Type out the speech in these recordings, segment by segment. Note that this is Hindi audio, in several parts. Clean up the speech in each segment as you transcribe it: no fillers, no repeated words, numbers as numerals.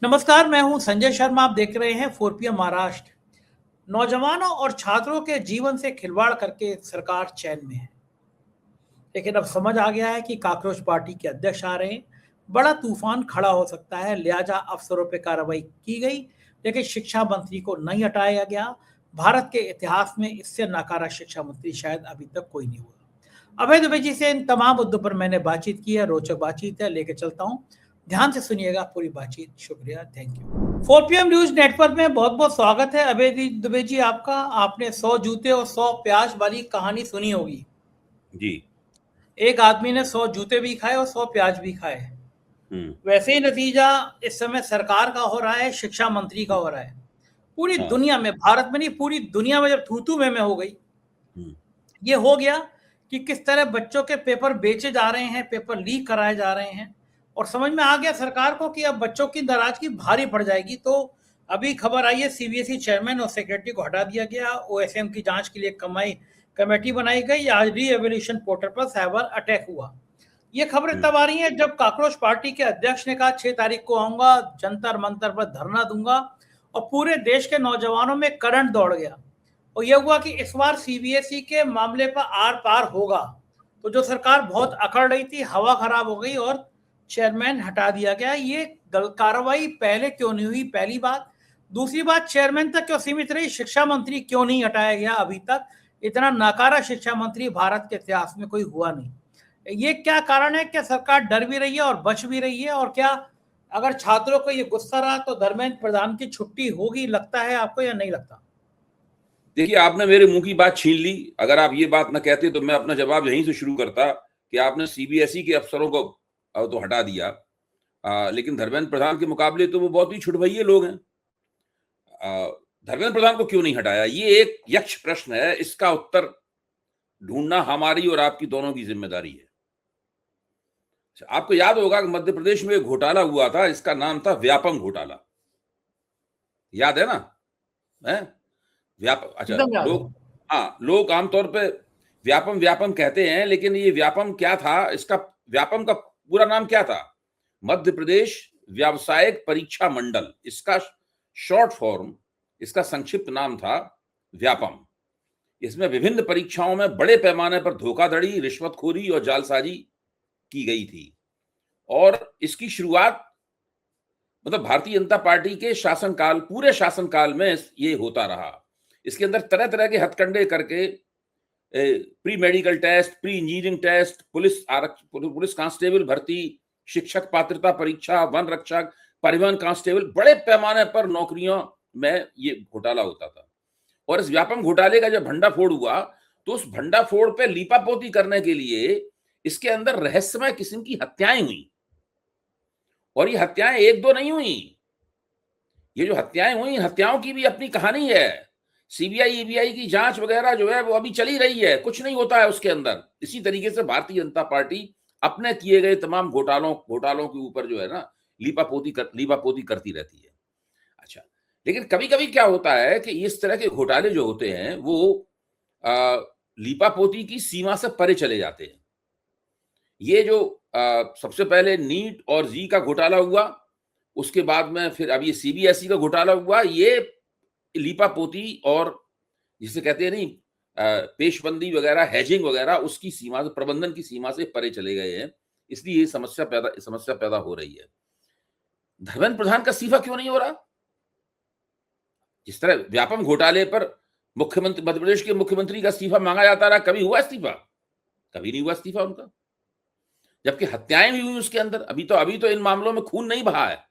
नमस्कार, मैं हूं संजय शर्मा। आप देख रहे हैं 4PM महाराष्ट्र। नौजवानों और छात्रों के जीवन से खिलवाड़ करके सरकार चैन में है, लेकिन अब समझ आ गया है कि कॉकरोच पार्टी के अध्यक्ष आ रहे हैं। बड़ा तूफान खड़ा हो सकता है, लिहाजा अफसरों पर कार्रवाई की गई, लेकिन शिक्षा मंत्री को नहीं हटाया गया। भारत के इतिहास में इससे नकारा शिक्षा मंत्री शायद अभी तक कोई नहीं हुआ। अभय दुबे जी से इन तमाम मुद्दों पर मैंने बातचीत की है, रोचक बातचीत है, लेके चलता हूँ। ध्यान से सुनिएगा पूरी बातचीत। शुक्रिया, thank you. 4PM news network में बहुत बहुत स्वागत है। अभय दुबे जी आपका। आपने 100 जूते और 100 प्याज वाली कहानी सुनी होगी। जी। एक आदमी ने 100 जूते भी खाए और 100 प्याज भी खाए। वैसे ही नतीजा इस समय सरकार का हो रहा है, शिक्षा मंत्री का हो रहा है। पूरी हाँ। दुनिया में, भारत में नहीं, पूरी दुनिया में जब थू में हो गई, ये हो गया कि किस तरह बच्चों के पेपर बेचे जा रहे हैं, पेपर लीक कराए जा रहे हैं, और समझ में आ गया सरकार को कि अब बच्चों की नाराजगी भारी पड़ जाएगी। तो अभी खबर आई है, सीबीएसई चेयरमैन और सेक्रेटरी को हटा दिया गया। ओएसएम की जांच के लिए कमेटी बनाई गई। आज री-एवोल्यूशन पोर्टल पर साइबर अटैक हुआ। ये खबरें तब आ रही हैं जब कॉकरोच पार्टी के अध्यक्ष ने कहा 6 तारीख को आऊंगा, जंतर मंतर पर धरना दूंगा, और पूरे देश के नौजवानों में करंट दौड़ गया। और यह हुआ कि इस बार सीबीएसई के मामले पर आर पार होगा। तो जो सरकार बहुत अकड़ रही थी, हवा खराब हो गई और चेयरमैन हटा दिया गया। ये कार्रवाई पहले क्यों नहीं हुई, पहली बात। दूसरी बात, चेयरमैन तक क्यों सीमित रही, शिक्षा मंत्री क्यों नहीं हटाया गया अभी तक। इतना नकारा शिक्षा मंत्री भारत के इतिहास में कोई हुआ नहीं। ये क्या कारण है? क्या सरकार डर भी रही है और बच भी रही है? और क्या अगर छात्रों को ये गुस्सा रहा तो धर्मेंद्र प्रधान की छुट्टी होगी, लगता है आपको, या नहीं लगता? देखिए, आपने मेरे मुंह की बात छीन ली। अगर आप ये बात न कहते तो मैं अपना जवाब यहीं से शुरू करता कि आपने सीबीएसई के अफसरों को तो हटा दिया, लेकिन धर्मेंद्र प्रधान के मुकाबले तो वो बहुत ही छुटभइये लोग हैं। धर्मेंद्र प्रधान को क्यों नहीं हटाया, ये एक यक्ष प्रश्न है। इसका उत्तर ढूंढना हमारी और आपकी दोनों की जिम्मेदारी है। आपको याद होगा कि मध्य प्रदेश में एक घोटाला हुआ था, इसका नाम था व्यापम घोटाला। याद है ना? अच्छा, लोग आमतौर पे व्यापम व्यापम कहते हैं, लेकिन ये व्यापम क्या था? इसका व्यापम का पूरा नाम क्या था? मध्य प्रदेश व्यावसायिक परीक्षा मंडल। इसका शॉर्ट फॉर्म, इसका संक्षिप्त नाम था व्यापम। इसमें विभिन्न परीक्षाओं में बड़े पैमाने पर धोखाधड़ी, रिश्वतखोरी और जालसाजी की गई थी। और इसकी शुरुआत मतलब भारतीय जनता पार्टी के शासनकाल, पूरे शासनकाल में ये होता रहा। इसके अंदर तरह तरह के हथकंडे करके pre medical test, pre engineering test, police constable भर्ती, शिक्षक पात्रता परीक्षा, वन रक्षक, परिवहन कांस्टेबल, बड़े पैमाने पर नौकरियों में ये घोटाला होता था। और इस व्यापम घोटाले का जब भंडाफोड़ हुआ, तो उस भंडाफोड़ पे लीपापोती करने के लिए इसके अंदर रहस्यमय किस्म की हत्याएं हुई। और ये हत्याएं एक दो नहीं हुई। ये जो हत्याएं हुई, हत्याओं की भी अपनी कहानी है। सीबीआई ईबीआई की जांच वगैरह जो है वो अभी चली रही है, कुछ नहीं होता है उसके अंदर। इसी तरीके से भारतीय जनता पार्टी अपने किए गए तमाम घोटालों के ऊपर जो है ना, लीपापोती करती रहती है। अच्छा, लेकिन कभी कभी क्या होता है कि इस तरह के घोटाले जो होते हैं वो लीपापोती की सीमा से परे चले जाते हैं। ये जो सबसे पहले नीट और जी का घोटाला हुआ, उसके बाद में फिर अब ये सीबीएसई का घोटाला हुआ, ये लीपापोती और जिसे कहते हैं नहीं पेशबंदी वगैरह, हैजिंग वगैरह, उसकी सीमा से, प्रबंधन की सीमा से परे चले गए हैं। इसलिए ये समस्या पैदा हो रही है। धर्मेंद्र प्रधान का इस्तीफा क्यों नहीं हो रहा? जिस तरह व्यापम घोटाले पर मुख्यमंत्री, मध्य प्रदेश के मुख्यमंत्री का इस्तीफा मांगा जाता रहा, कभी हुआ इस्तीफा? कभी नहीं हुआ इस्तीफा उनका। जबकि हत्याएं भी हुई उसके अंदर। अभी तो इन मामलों में खून नहीं बहा है।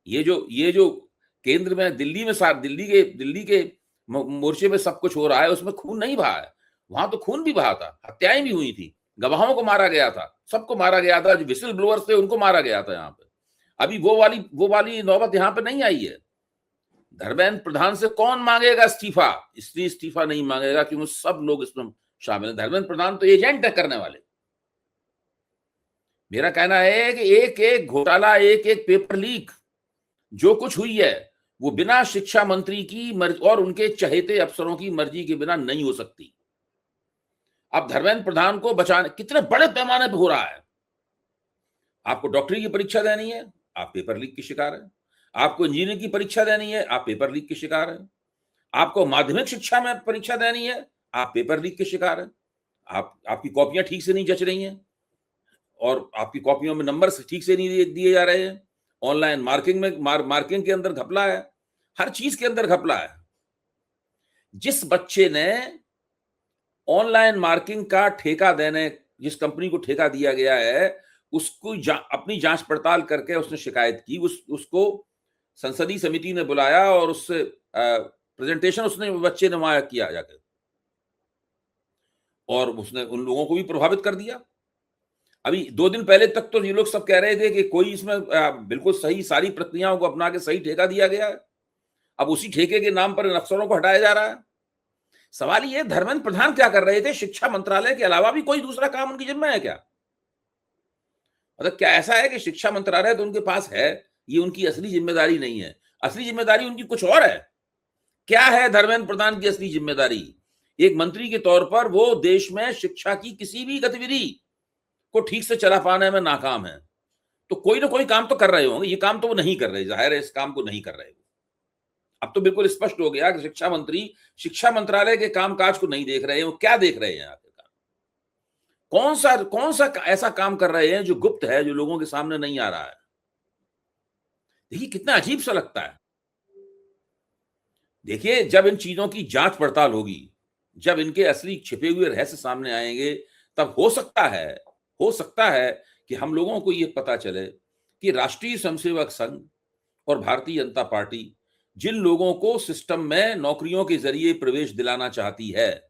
ये जो केंद्र में, दिल्ली के मोर्चे में सब कुछ हो रहा है, उसमें खून नहीं बहा है। वहां तो खून भी बहा था, हत्याएं भी हुई थी, गवाहों को मारा गया था, सबको मारा गया था, जो विसिल ब्लोअर्स थे उनको मारा गया था। यहाँ पे अभी वो वाली नौबत यहाँ पे नहीं आई है। धर्मेंद्र प्रधान से कौन मांगेगा इस्तीफा? इसलिए इस्तीफा नहीं मांगेगा क्योंकि सब लोग इसमें शामिल है। धर्मेंद्र प्रधान तो एजेंट है करने वाले। मेरा कहना है कि एक एक घोटाला, एक एक पेपर लीक जो कुछ हुई है, वो बिना शिक्षा मंत्री की मर्जी और उनके चहेते अफसरों की मर्जी के बिना नहीं हो सकती। अब धर्मेंद्र प्रधान को बचाने कितने बड़े पैमाने पर हो रहा है। आपको डॉक्टरी की परीक्षा देनी है, आप पेपर लीक की शिकार हैं। आपको इंजीनियरिंग की परीक्षा देनी है, आप पेपर लीक के शिकार हैं। आपको माध्यमिक शिक्षा में परीक्षा देनी है, आप पेपर लीक के शिकार हैं। आपकी कॉपियां ठीक से नहीं जच रही हैं और आपकी कॉपियों में नंबर ठीक से नहीं दिए जा रहे हैं। ऑनलाइन मार्किंग में मार्किंग के अंदर घपला है, हर चीज के अंदर घपला है। जिस बच्चे ने ऑनलाइन मार्किंग का ठेका देने, जिस कंपनी को ठेका दिया गया है, उसको अपनी जांच पड़ताल करके उसने शिकायत की, उसको संसदीय समिति ने बुलाया और उससे प्रेजेंटेशन उसने बच्चे ने वहां किया जाकर, और उसने उन लोगों को भी प्रभावित कर दिया। अभी 2 दिन पहले तक तो ये लोग सब कह रहे थे कि कोई इसमें बिल्कुल सही सारी प्रक्रियाओं को अपना के सही ठेका दिया गया है। अब उसी ठेके के नाम पर अफसरों को हटाया जा रहा है। सवाल ये, धर्मेंद्र प्रधान क्या कर रहे थे? शिक्षा मंत्रालय के अलावा भी कोई दूसरा काम उनकी जिम्मे है क्या? मतलब क्या ऐसा है कि शिक्षा मंत्रालय तो उनके पास है, ये उनकी असली जिम्मेदारी नहीं है? असली जिम्मेदारी उनकी कुछ और है। क्या है धर्मेंद्र प्रधान की असली जिम्मेदारी? एक मंत्री के तौर पर वो देश में शिक्षा की किसी भी गतिविधि को ठीक से चला पाने में नाकाम है। तो कोई ना कोई काम तो कर रहे होंगे, ये काम तो वो नहीं कर रहे, जाहिर है इस काम को नहीं कर रहे। अब तो बिल्कुल स्पष्ट हो गया कि शिक्षा मंत्री शिक्षा मंत्रालय के कामकाज को नहीं देख रहे हैं। वो क्या देख रहे हैं आखिरकार? कौन सा ऐसा काम कर रहे हैं जो गुप्त है, जो लोगों के सामने नहीं आ रहा है? देखिए कितना अजीब सा लगता है। देखिए जब इन चीजों की जांच पड़ताल होगी, जब इनके असली छिपे हुए रहस्य सामने आएंगे, तब हो सकता है कि हम लोगों को यह पता चले कि राष्ट्रीय स्वयंसेवक संघ और भारतीय जनता पार्टी जिन लोगों को सिस्टम में नौकरियों के जरिए प्रवेश दिलाना चाहती है,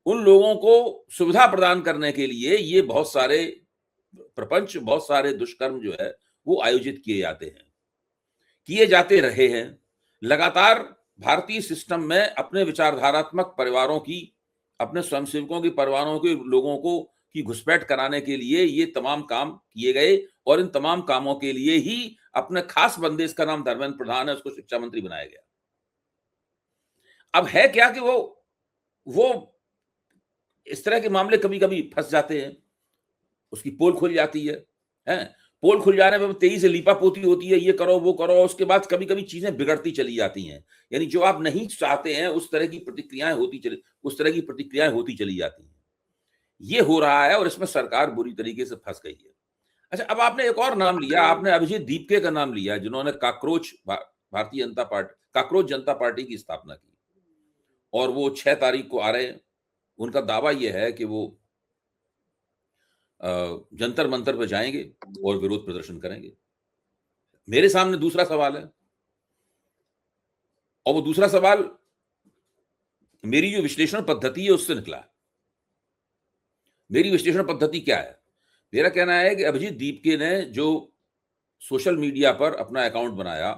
उन लोगों को सुविधा प्रदान करने के लिए ये बहुत सारे प्रपंच, बहुत सारे दुष्कर्म जो है वो आयोजित किए जाते रहे हैं। लगातार भारतीय सिस्टम में अपने विचारधारात्मक परिवारों की, अपने स्वयंसेवकों के परिवारों के लोगों को की घुसपैठ कराने के लिए ये तमाम काम किए गए, और इन तमाम कामों के लिए ही अपने खास बंदे, इसका नाम धर्मेंद्र प्रधान है, उसको शिक्षा मंत्री बनाया गया। अब है क्या कि वो इस तरह के मामले कभी कभी फंस जाते हैं, उसकी पोल खुल जाती है, पोल खुल जाने पर तेजी से लीपापोती होती है, ये करो वो करो, उसके बाद कभी कभी चीजें बिगड़ती चली जाती हैं। यानी जो आप नहीं चाहते हैं उस तरह की प्रतिक्रियाएं होती चली जाती हैं। ये हो रहा है और इसमें सरकार बुरी तरीके से फंस गई है। अच्छा, अब आपने एक और नाम लिया, आपने अभिजीत दीपके का नाम लिया, जिन्होंने काकरोच जनता पार्टी की स्थापना की, और वो 6 तारीख को आ रहे हैं। उनका दावा यह है कि वो जंतर मंतर पर जाएंगे और विरोध प्रदर्शन करेंगे। मेरे सामने दूसरा सवाल है, और वो दूसरा सवाल मेरी जो विश्लेषण पद्धति है उससे निकला। मेरी विश्लेषण पद्धति क्या है? मेरा कहना है कि अभिजीत दीपके ने जो सोशल मीडिया पर अपना अकाउंट बनाया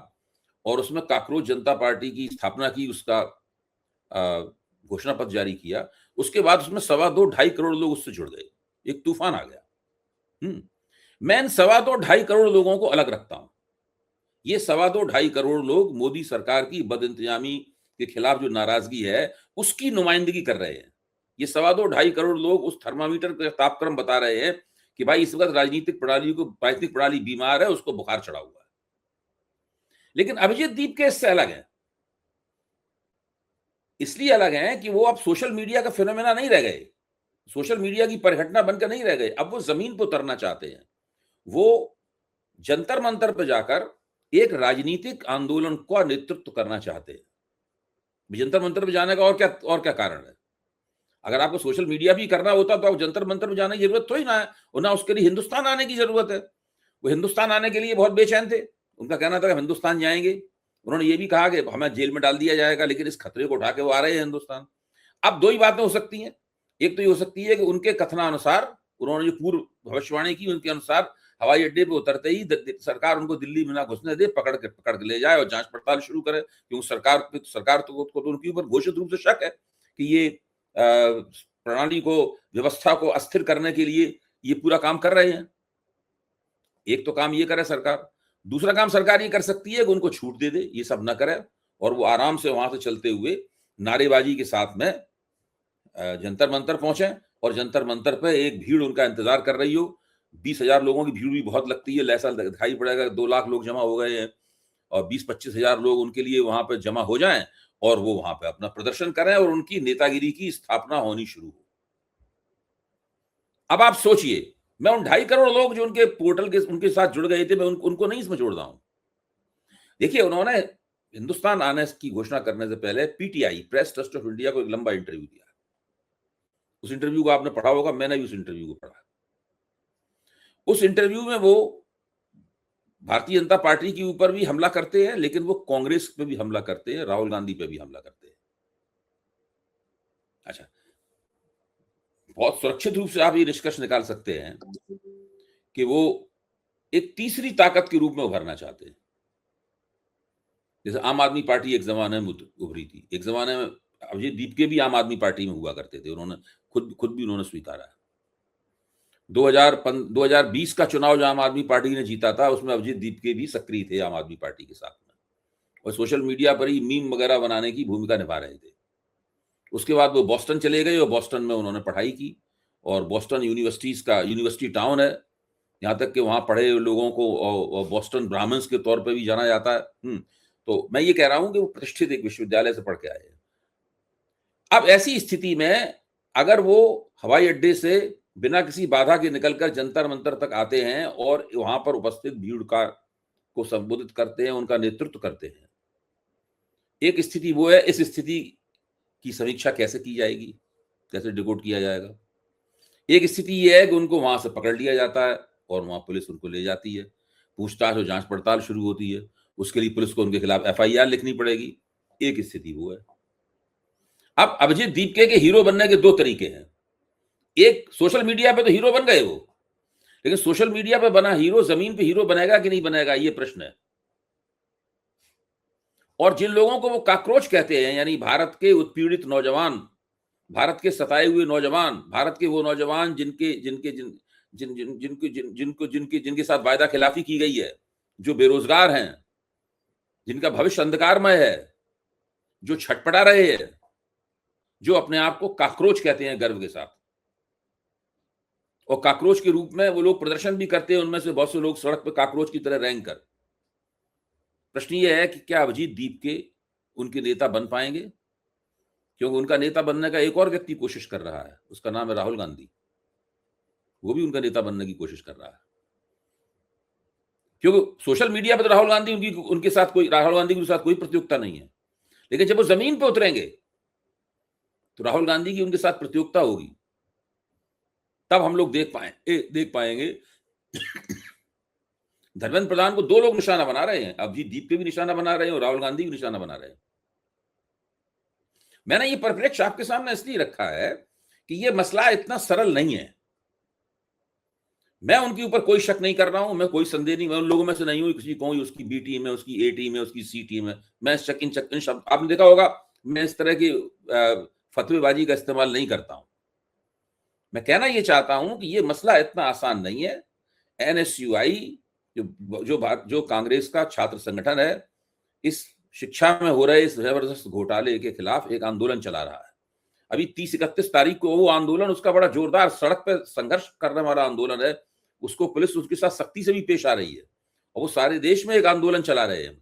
और उसमें काकरोच जनता पार्टी की स्थापना की, उसका घोषणा पत्र जारी किया, उसके बाद उसमें 2.25 करोड़ लोग उससे जुड़ गए, एक तूफान आ गया। मैं इन 2.25 करोड़ लोगों को अलग रखता हूं। ये 2.25 करोड़ लोग मोदी सरकार की बदइंतजामी के खिलाफ जो नाराजगी है उसकी नुमाइंदगी कर रहे हैं। ये 2.25 करोड़ लोग उस थर्मामीटर का तापक्रम बता रहे हैं कि भाई इस वक्त राजनीतिक प्रणाली बीमार है, उसको बुखार चढ़ा हुआ है। लेकिन अभिजीत दीपके इससे अलग है। इसलिए अलग है कि वो अब सोशल मीडिया का फिनोमेना नहीं रह गए, सोशल मीडिया की परिघटना बनकर नहीं रह गए। अब वो जमीन पर उतरना चाहते हैं। वो जंतर मंतर पर जाकर एक राजनीतिक आंदोलन का नेतृत्व करना चाहते हैं। जंतर मंतर पर जाने का और क्या कारण है? अगर आपको सोशल मीडिया भी करना होता तो आप जंतर मंतर पर जाने की जरूरत तो ही ना है, और ना उसके लिए हिंदुस्तान आने की जरूरत है। वो हिंदुस्तान आने के लिए बहुत बेचैन थे। उनका कहना था कि हिंदुस्तान जाएंगे। उन्होंने ये भी कहा कि हमें जेल में डाल दिया जाएगा, लेकिन इस खतरे को उठा के वो आ रहे हैं हिंदुस्तान। अब 2 ही बातें हो सकती हैं। एक तो ये हो सकती है कि उनके कथनानुसार, उन्होंने जो पूर्व भविष्यवाणी की उनके अनुसार, हवाई अड्डे पे उतरते ही सरकार उनको दिल्ली में ना घुसने दे, पकड़ के ले जाए और जांच पड़ताल शुरू करे, क्योंकि सरकार को उनके ऊपर घोषित रूप से शक है कि ये प्रणाली को, व्यवस्था को अस्थिर करने के लिए ये पूरा काम कर रहे हैं। एक तो काम ये करे सरकार। दूसरा काम सरकार ये कर सकती है कि उनको छूट दे दे, ये सब ना करे, और वो आराम से वहां से चलते हुए नारेबाजी के साथ में जंतर मंतर पहुंचे, और जंतर मंतर पे एक भीड़ उनका इंतजार कर रही हो। 20,000 लोगों की भीड़ भी बहुत लगती है, ऐसा दिखाई पड़ेगा 2 लाख लोग जमा हो गए हैं और 20-25 हजार लोग उनके लिए वहां पर जमा हो जाएं और वो वहां पे अपना प्रदर्शन करें और उनकी नेतागिरी की स्थापना होनी शुरू हो। अब आप सोचिए, मैं उन 2.5 करोड़ लोग जो उनके पोर्टल के उनके साथ जुड़ गए थे, मैं उनको नहीं इसमें जोड़ रहा हूं। देखिए, उन्होंने हिंदुस्तान आने की घोषणा करने से पहले PTI, press trust of India को एक लंबा इंटरव्यू दिया। उस इंटरव्यू को आपने पढ़ा होगा, मैंने भी उस इंटरव्यू को पढ़ा। उस इंटरव्यू में वो भारतीय जनता पार्टी के ऊपर भी हमला करते हैं, लेकिन वो कांग्रेस पे भी हमला करते हैं, राहुल गांधी पे भी हमला करते हैं। अच्छा, बहुत सुरक्षित रूप से आप ये निष्कर्ष निकाल सकते हैं कि वो एक तीसरी ताकत के रूप में उभरना चाहते हैं। जैसे आम आदमी पार्टी एक जमाने में उभरी थी, एक जमाने में अभिजीत दीपके भी आम आदमी पार्टी में हुआ करते थे, उन्होंने खुद भी उन्होंने स्वीकारा है। 2020 का चुनाव जो आम आदमी पार्टी ने जीता था, उसमें अभिजीत दीपके भी सक्रिय थे आम आदमी पार्टी के साथ में, और सोशल मीडिया पर ही मीम वगैरह बनाने की भूमिका निभा रहे थे। उसके बाद वो बॉस्टन चले गए और बॉस्टन में उन्होंने पढ़ाई की, और बॉस्टन यूनिवर्सिटी टाउन है, यहाँ तक कि वहां पढ़े लोगों को बॉस्टन ब्राह्मण्स के तौर पर भी जाना जाता है। तो मैं ये कह रहा हूं कि वो प्रतिष्ठित एक विश्वविद्यालय से पढ़ के आए। अब ऐसी स्थिति में अगर वो हवाई अड्डे से बिना किसी बाधा के निकलकर जंतर मंतर तक आते हैं और वहां पर उपस्थित भीड़ को संबोधित करते हैं, उनका नेतृत्व करते हैं, एक स्थिति वो है। इस स्थिति की समीक्षा कैसे की जाएगी, कैसे डिकोड किया जाएगा? एक स्थिति ये है कि उनको वहां से पकड़ लिया जाता है और वहां पुलिस उनको ले जाती है, पूछताछ और जांच पड़ताल शुरू होती है, उसके लिए पुलिस को उनके खिलाफ FIR लिखनी पड़ेगी। एक स्थिति वो है। अब अभिजीत दीपके के हीरो बनने के 2 तरीके हैं। एक, सोशल मीडिया पे तो हीरो बन गए वो, लेकिन सोशल मीडिया पे बना हीरो जमीन पे हीरो बनेगा कि नहीं बनेगा, ये प्रश्न है। और जिन लोगों को वो काक्रोच कहते हैं, यानी भारत के उत्पीड़ित नौजवान, भारत के सताए हुए नौजवान, भारत के वो नौजवान जिनके साथ वायदा खिलाफी की गई है, जो बेरोजगार हैं, जिनका भविष्य अंधकारमय है, जो छटपटा रहे हैं, जो अपने आप को काक्रोच कहते हैं गर्व के साथ, और काक्रोच के रूप में वो लोग प्रदर्शन भी करते हैं। उनमें से बहुत से लोग सड़क पर काक्रोच की तरह रेंग कर। प्रश्न ये है कि क्या अभिजीत दीपके उनके नेता बन पाएंगे? क्योंकि उनका नेता बनने का एक और व्यक्ति कोशिश कर रहा है, उसका नाम है राहुल गांधी। वो भी उनका नेता बनने की कोशिश कर रहा है, क्योंकि सोशल मीडिया पर तो राहुल गांधी उनके साथ कोई प्रतियोगिता नहीं है, लेकिन जब वो जमीन पर उतरेंगे तो राहुल गांधी की उनके साथ प्रतियोगिता होगी। तब हम लोग देख पाएंगे धर्मेंद्र प्रधान को 2 लोग निशाना बना रहे हैं, अभिजीत दीपके भी निशाना बना रहे हैं और राहुल गांधी भी निशाना बना रहे हैं। मैंने ये परिप्रेक्ष्य आपके सामने इसलिए रखा है कि ये मसला इतना सरल नहीं है। मैं उनके ऊपर कोई शक नहीं कर रहा हूं, मैं कोई संदेह नहीं, मैं उन लोगों में से नहीं हूं किसी को उसकी B टीम है, उसकी A टीम है, उसकी C टीम है। मैं इन शब्द आपने देखा होगा, मैं इस तरह की फतवेबाजी का इस्तेमाल नहीं करता हूं। मैं कहना यह चाहता हूं कि यह मसला इतना आसान नहीं है। NSUI जो कांग्रेस का छात्र संगठन है, इस शिक्षा में हो रहे इस जबरदस्त घोटाले के खिलाफ एक आंदोलन चला रहा है। अभी 30-31 तारीख को वो आंदोलन, उसका बड़ा जोरदार सड़क पर संघर्ष करने वाला आंदोलन है, उसको पुलिस उसके साथ सख्ती से भी पेश आ रही है, और वो सारे देश में एक आंदोलन चला रहे हैं।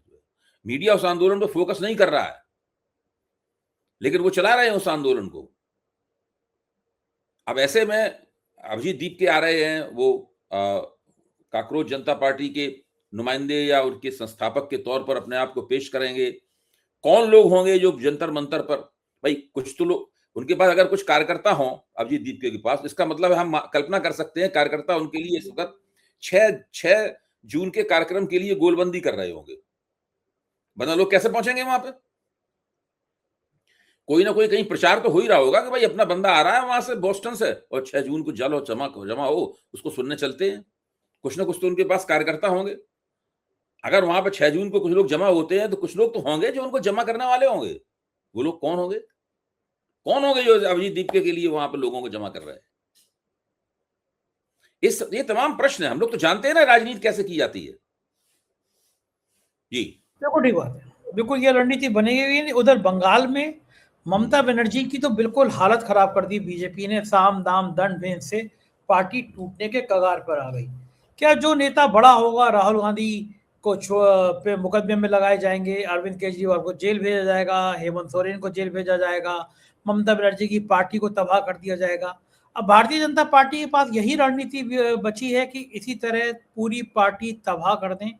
मीडिया उस आंदोलन पर फोकस नहीं कर रहा है, लेकिन वो चला रहे हैं उस आंदोलन को। अब ऐसे में अभिजीत दीपके आ रहे हैं, वो काक्रोच जनता पार्टी के नुमाइंदे या उनके संस्थापक के तौर पर अपने आप को पेश करेंगे। कौन लोग होंगे जो जंतर मंतर पर, भाई कुछ तो लोग उनके पास, अगर कुछ कार्यकर्ता हों अभिजीत दीपके के पास, इसका मतलब है हम कल्पना कर सकते हैं कार्यकर्ता उनके लिए इस वक्त 6 जून के कार्यक्रम के लिए गोलबंदी कर रहे होंगे, वरना लोग कैसे पहुंचेंगे वहां पे? कोई ना कोई कहीं प्रचार तो हो ही रहा होगा कि भाई अपना बंदा आ रहा है वहां से, बोस्टन से, और 6 जून को जमा हो, उसको सुनने चलते हैं। कुछ ना कुछ तो उनके पास कार्यकर्ता होंगे। अगर वहां पर 6 जून को कुछ लोग जमा होते हैं तो कुछ लोग तो होंगे जो उनको जमा करने वाले होंगे। वो लोग कौन होंगे? कौन होंगे जो अभिजीत दीपके के लिए वहां पर लोगों को जमा कर रहे हैं? ये तमाम प्रश्न है। हम लोग तो जानते हैं ना राजनीति कैसे की जाती है। जी बिल्कुल ठीक बात है, बिल्कुल ये रणनीति बनी हुई है। उधर बंगाल में ममता बनर्जी की तो बिल्कुल हालत खराब कर दी बीजेपी ने, साम दाम दंड भेद से पार्टी टूटने के कगार पर आ गई। क्या जो नेता बड़ा होगा, राहुल गांधी को पे मुकदमे में लगाए जाएंगे, अरविंद केजरीवाल को जेल भेजा जाएगा, हेमंत सोरेन को जेल भेजा जाएगा, ममता बनर्जी की पार्टी को तबाह कर दिया जाएगा। अब भारतीय जनता पार्टी के पास यही रणनीति बची है कि इसी तरह पूरी पार्टी तबाह कर दें,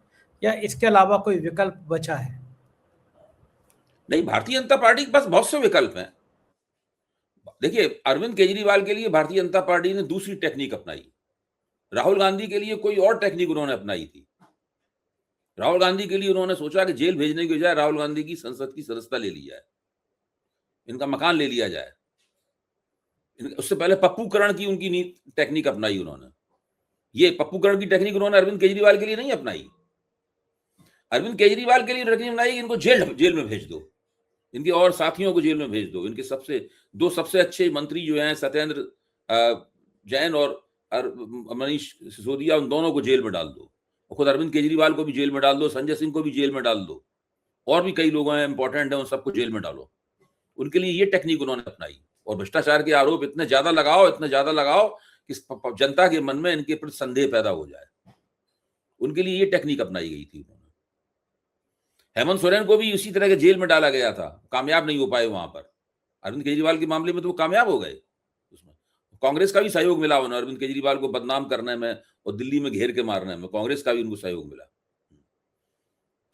या इसके अलावा कोई विकल्प बचा है? नहीं, भारतीय जनता पार्टी के पास बहुत से विकल्प हैं। देखिए, अरविंद केजरीवाल के लिए भारतीय जनता पार्टी ने दूसरी टेक्निक अपनाई। राहुल गांधी के लिए कोई और टेक्निक उन्होंने अपनाई थी। राहुल गांधी के लिए उन्होंने सोचा कि जेल भेजने की बजाय राहुल गांधी की संसद की सदस्यता ले ली जाए, इनका मकान ले लिया जाए। उससे पहले पप्पूकरण की उनकी टेक्निक अपनाई उन्होंने। ये पप्पूकरण की टेक्निक उन्होंने अरविंद केजरीवाल के लिए नहीं अपनाई। अरविंद केजरीवाल के लिए टेक्निक अपनाई कि इनको जेल में भेज दो, इनके और साथियों को जेल में भेज दो, इनके दो सबसे अच्छे मंत्री जो हैं सत्येंद्र जैन और मनीष सिसोदिया, उन दोनों को जेल में डाल दो, और खुद अरविंद केजरीवाल को भी जेल में डाल दो, संजय सिंह को भी जेल में डाल दो, और भी कई लोग हैं इंपॉर्टेंट हैं, उन सबको जेल में डालो। उनके लिए ये टेक्निक उन्होंने अपनाई। और भ्रष्टाचार के आरोप इतने ज्यादा लगाओ कि जनता के मन में इनके प्रति संदेह पैदा हो जाए। उनके लिए ये टेक्निक अपनाई गई थी। हेमंत सोरेन को भी उसी तरह के जेल में डाला गया था, कामयाब नहीं हो पाए वहां पर। अरविंद केजरीवाल के मामले में तो वो कामयाब हो गए। उसमें कांग्रेस का भी सहयोग मिला उन्हें अरविंद केजरीवाल को बदनाम करने में और दिल्ली में घेर के मारने में, कांग्रेस का भी उनको सहयोग मिला।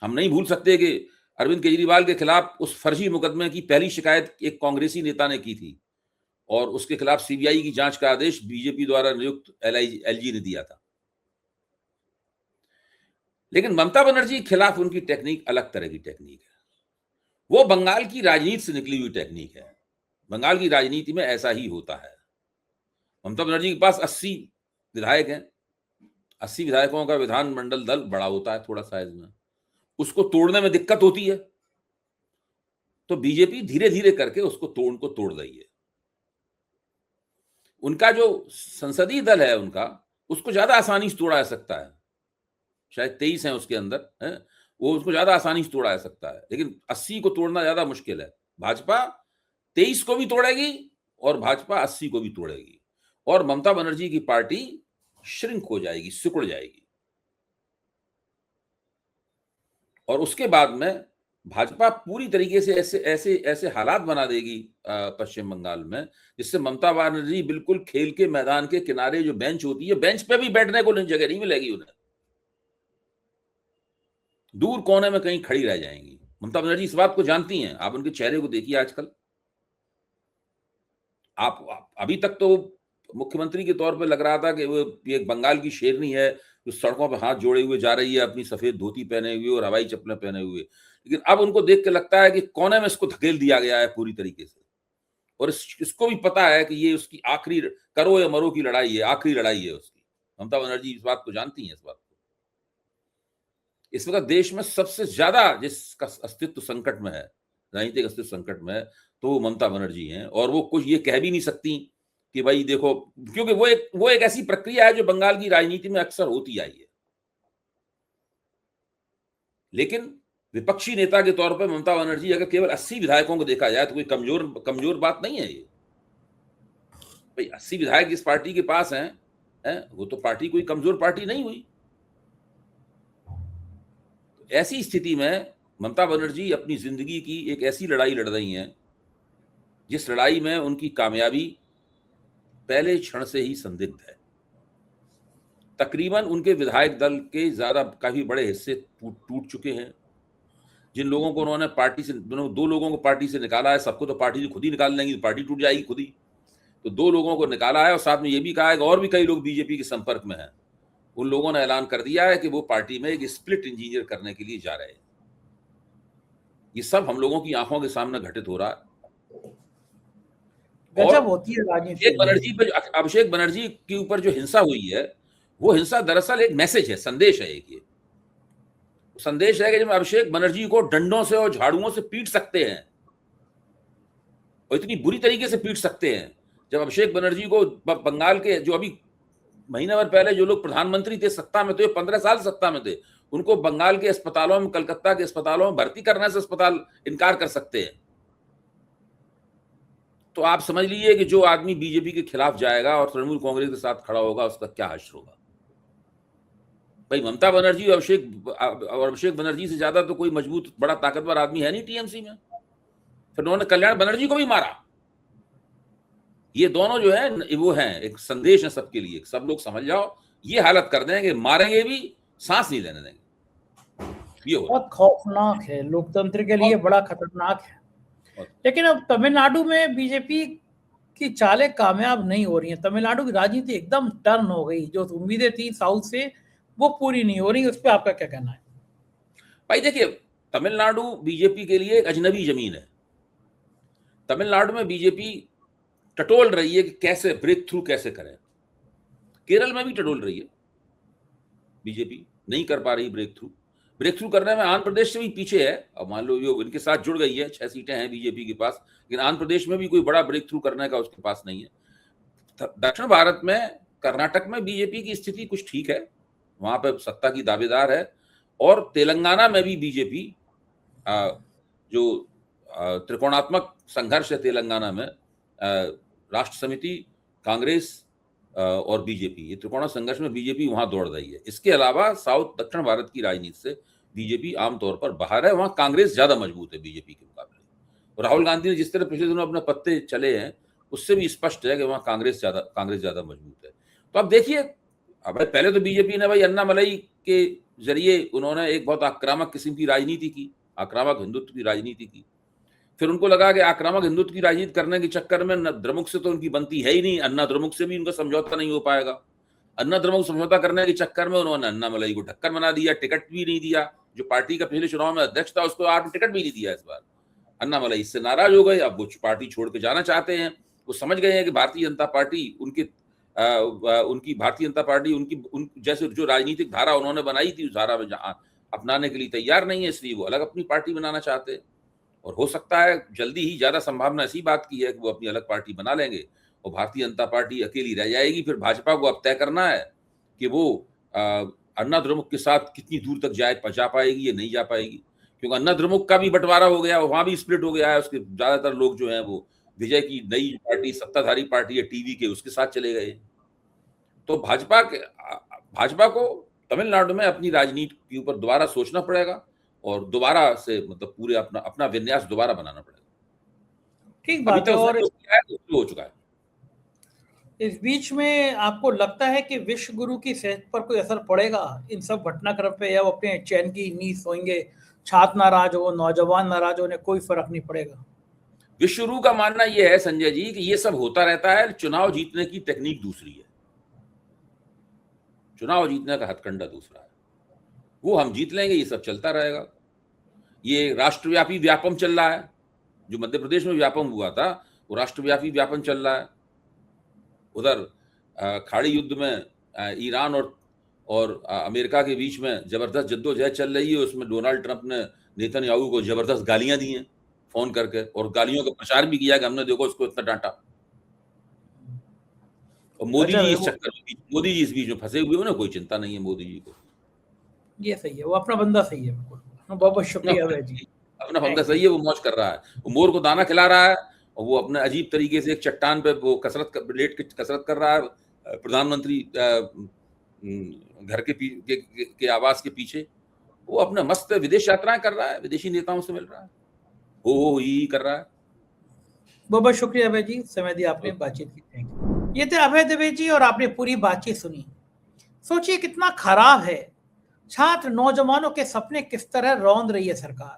हम नहीं भूल सकते कि अरविंद केजरीवाल के खिलाफ उस फर्जी मुकदमे की पहली शिकायत एक कांग्रेसी नेता ने की थी, और उसके खिलाफ सीबीआई की जांच का आदेश बीजेपी द्वारा नियुक्त एलजी ने दिया था। लेकिन ममता बनर्जी के खिलाफ उनकी टेक्निक अलग तरह की टेक्निक है। वो बंगाल की राजनीति से निकली हुई टेक्निक है। बंगाल की राजनीति में ऐसा ही होता है। ममता बनर्जी के पास 80 विधायक हैं। 80 विधायकों का विधानमंडल दल बड़ा होता है थोड़ा साइज में, उसको तोड़ने में दिक्कत होती है, तो बीजेपी धीरे धीरे करके उसको तोड़ रही है। उनका जो संसदीय दल है उनका, उसको ज्यादा आसानी से तोड़ा जा सकता है। शायद 23 हैं उसके अंदर है, वो उसको ज्यादा आसानी से तोड़ा जा सकता है, लेकिन 80 को तोड़ना ज्यादा मुश्किल है। भाजपा 23 को भी तोड़ेगी और भाजपा 80 को भी तोड़ेगी, और ममता बनर्जी की पार्टी श्रिंक हो जाएगी, सिकुड़ जाएगी। और उसके बाद में भाजपा पूरी तरीके से ऐसे हालात बना देगी पश्चिम बंगाल में, जिससे ममता बनर्जी बिल्कुल खेल के मैदान के किनारे जो बेंच होती है, बेंच पे भी बैठने को जगह नहीं मिलेगी उन्हें, दूर कोने में कहीं खड़ी रह जाएंगी। ममता बनर्जी इस बात को जानती हैं। आप उनके चेहरे को देखिए आजकल। आप अभी तक तो मुख्यमंत्री के तौर पे लग रहा था कि वो एक बंगाल की शेरनी है जो सड़कों पर हाथ जोड़े हुए जा रही है, अपनी सफेद धोती पहने हुए और हवाई चप्पलें पहने हुए, लेकिन अब उनको देख के लगता है कि कोने में इसको धकेल दिया गया है पूरी तरीके से, और इसको भी पता है कि ये उसकी आखिरी करो या मरो की लड़ाई है, आखिरी लड़ाई है उसकी। ममता बनर्जी इस बात को जानती है। इस बात को इस वक्त देश में सबसे ज्यादा जिसका अस्तित्व संकट में है, राजनीतिक अस्तित्व संकट में है, तो वो ममता बनर्जी हैं। और वो कुछ ये कह भी नहीं सकती कि भाई देखो, क्योंकि वो एक ऐसी प्रक्रिया है जो बंगाल की राजनीति में अक्सर होती आई है। लेकिन विपक्षी नेता के तौर पर ममता बनर्जी, अगर केवल 80 विधायकों को देखा जाए तो कोई कमजोर बात नहीं है ये। भाई 80 विधायक जिस पार्टी के पास हैं, वो तो पार्टी कोई कमजोर पार्टी नहीं हुई। ऐसी स्थिति में ममता बनर्जी अपनी जिंदगी की एक ऐसी लड़ाई लड़ रही हैं जिस लड़ाई में उनकी कामयाबी पहले क्षण से ही संदिग्ध है। तकरीबन उनके विधायक दल के काफी बड़े हिस्से टूट चुके हैं। जिन लोगों को उन्होंने पार्टी से, 2 लोगों को पार्टी से निकाला है, सबको तो पार्टी से खुद ही निकाल लेंगी, पार्टी टूट जाएगी खुद ही। तो 2 लोगों को निकाला है, और साथ में ये भी कहा है कि और भी कई लोग बीजेपी के संपर्क में हैं। उन लोगों ने ऐलान कर दिया है कि वो पार्टी में एक स्प्लिट इंजीनियर करने के लिए जा रहे हैं। ये सब हम लोगों की आंखों के सामने घटित हो रहा है। गजब होती है राजनीति। अभिषेक बनर्जी के ऊपर जो हिंसा हुई है, वो हिंसा दरअसल एक मैसेज है, संदेश है। एक ये संदेश है कि जब अभिषेक बनर्जी को डंडों से और झाड़ुओं से पीट सकते हैं, और इतनी बुरी तरीके से पीट सकते हैं, जब अभिषेक बनर्जी को बंगाल के जो अभी महीने भर पहले जो लोग प्रधानमंत्री थे, सत्ता में थे, 15 साल सत्ता में थे, उनको बंगाल के अस्पतालों में, कलकत्ता के अस्पतालों में भर्ती करने से अस्पताल इनकार कर सकते हैं। तो आप समझ लीजिए कि जो आदमी बीजेपी के खिलाफ जाएगा और तृणमूल कांग्रेस के साथ खड़ा होगा उसका क्या हश्र होगा। भाई ममता बनर्जी और अभिषेक बनर्जी से ज्यादा तो कोई मजबूत बड़ा ताकतवर आदमी है नहीं टीएमसी में। फिर उन्होंने कल्याण बनर्जी को भी मारा। ये दोनों जो है वो हैं, एक संदेश है सबके लिए, सब लोग समझ जाओ, ये हालत कर देंगे, मारेंगे भी, सांस नहीं लेने देंगे। ये बहुत खौफनाक है, लोकतंत्र के लिए बड़ा खतरनाक है। लेकिन अब तमिलनाडु में बीजेपी की चालें कामयाब नहीं हो रही हैं। तमिलनाडु की राजनीति एकदम टर्न हो गई, जो उम्मीदें थी साउथ से वो पूरी नहीं हो रही। उस पर आपका क्या कहना है? भाई देखिए, तमिलनाडु बीजेपी के लिए एक अजनबी जमीन है। तमिलनाडु में बीजेपी टटोल रही है कि कैसे ब्रेक थ्रू कैसे करें। केरल में भी टटोल रही है, बीजेपी नहीं कर पा रही ब्रेक थ्रू करने में। आंध्र प्रदेश से भी पीछे है। अब मान लो जो इनके साथ जुड़ गई है, 6 सीटें हैं बीजेपी के पास, लेकिन आंध्र प्रदेश में भी कोई बड़ा ब्रेक थ्रू करने का उसके पास नहीं है। दक्षिण भारत में कर्नाटक में बीजेपी की स्थिति कुछ ठीक है, वहां पर सत्ता की दावेदार है। और तेलंगाना में भी बीजेपी जो त्रिकोणात्मक संघर्ष है तेलंगाना में, राष्ट्र समिति, कांग्रेस और बीजेपी, ये त्रिकोणा संघर्ष में बीजेपी वहां दौड़ रही है। इसके अलावा साउथ दक्षिण भारत की राजनीति से बीजेपी आमतौर पर बाहर है, वहां कांग्रेस ज्यादा मजबूत है बीजेपी के मुकाबले। और राहुल गांधी ने जिस तरह पिछले दिनों अपने पत्ते चले हैं, उससे भी स्पष्ट है कि वहां कांग्रेस ज्यादा मजबूत है। तो अब देखिए, अब पहले तो बीजेपी ने भाई अन्नामलई के जरिए उन्होंने एक बहुत आक्रामक किस्म की राजनीति की, आक्रामक हिंदुत्व की राजनीति की। फिर उनको लगा कि आक्रामक हिंदुत्व की राजनीति करने के चक्कर में द्रमुक से तो उनकी बनती है ही नहीं, अन्ना द्रमुक से भी उनका समझौता नहीं हो पाएगा। अन्ना द्रमुक समझौता करने के चक्कर में उन्होंने अन्नामलई को ढक्कन बना दिया, टिकट भी नहीं दिया। जो पार्टी का पिछले चुनाव में अध्यक्ष था उसको आपने टिकट भी नहीं दिया। इस बार अन्नामलई इससे नाराज हो गए, अब वो पार्टी छोड़ के जाना चाहते हैं। वो समझ गए हैं कि भारतीय जनता पार्टी उन जैसे जो राजनीतिक धारा उन्होंने बनाई थी उस धारा में अपनाने के लिए तैयार नहीं है, इसलिए वो अलग अपनी पार्टी बनाना चाहते हैं। और हो सकता है जल्दी ही, ज्यादा संभावना ऐसी बात की है कि वो अपनी अलग पार्टी बना लेंगे और भारतीय जनता पार्टी अकेली रह जाएगी। फिर भाजपा को अब तय करना है कि वो अन्ना द्रमुक के साथ कितनी दूर तक जा पाएगी या नहीं जा पाएगी, क्योंकि अन्ना द्रमुक का भी बंटवारा हो गया, वहां भी स्प्लिट हो गया है। उसके ज्यादातर लोग जो हैं वो विजय की नई पार्टी, सत्ताधारी पार्टी है टीवी के, उसके साथ चले गए। तो भाजपा को तमिलनाडु में अपनी राजनीति के ऊपर दोबारा सोचना पड़ेगा और दोबारा से मतलब पूरे अपना विन्यास दोबारा बनाना पड़ेगा। ठीक बात है। और हो चुका है। इस बीच में आपको लगता है कि विश्व गुरु की सेहत पर कोई असर पड़ेगा इन सब घटनाक्रम पे, या वो अपने चैन की नींद सोएंगे? छात्र नाराज हो, नौजवान नाराज होने, कोई फर्क नहीं पड़ेगा। विश्व गुरु का मानना यह है संजय जी कि ये सब होता रहता है, चुनाव जीतने की टेक्निक दूसरी है, चुनाव जीतने का हथकंडा दूसरा है। वो हम जीत लेंगे, ये सब चलता रहेगा। ये राष्ट्रव्यापी व्यापम चल रहा है, जो मध्य प्रदेश में व्यापम हुआ था वो राष्ट्रव्यापी व्यापम चल रहा है। उधर खाड़ी युद्ध में ईरान और अमेरिका के बीच में जबरदस्त जद्दोजहद चल रही है। उसमें डोनाल्ड ट्रंप ने नेतन्याहू को जबरदस्त गालियां दी हैं फोन करके, और गालियों का प्रचार भी किया कि हमने देखो उसको इतना डांटा। और मोदी जी इस चक्कर में, मोदी जी इस बीच में फंसे हुए, उन्हें कोई चिंता नहीं है मोदी जी को। ये सही है, वो अपना बंदा सही है। बिल्कुल, बहुत बहुत शुक्रिया भाई जी। अपना बंदा सही है, वो मौज कर रहा है, वो मोर को दाना खिला रहा है और वो अपने अजीब तरीके से एक चट्टान पे वो लेट के कसरत कर रहा है। प्रधानमंत्री घर के आवास के पीछे वो अपने मस्त विदेश यात्राएं कर रहा है, विदेशी नेताओं से मिल रहा है, हो ही कर रहा है। बहुत बहुत शुक्रिया अभय जी, समय दिया आपने, बातचीत की। Thank you. ये थे अभय द्विवेदी जी और आपने पूरी बातचीत सुनी। सोचिए कितना खराब है, छात्र नौजवानों के सपने किस तरह रौंद रही है सरकार।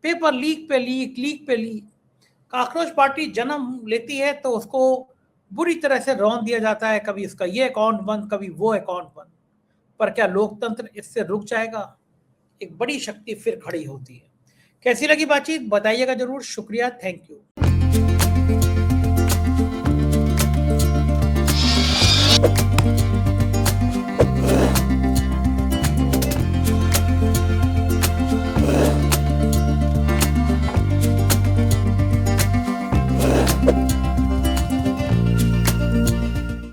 पेपर लीक पे लीक। काकरोच पार्टी जन्म लेती है तो उसको बुरी तरह से रौंद दिया जाता है, कभी इसका ये अकाउंट बंद, कभी वो अकाउंट बंद। पर क्या लोकतंत्र इससे रुक जाएगा? एक बड़ी शक्ति फिर खड़ी होती है। कैसी लगी बातचीत बताइएगा जरूर। शुक्रिया, थैंक यू।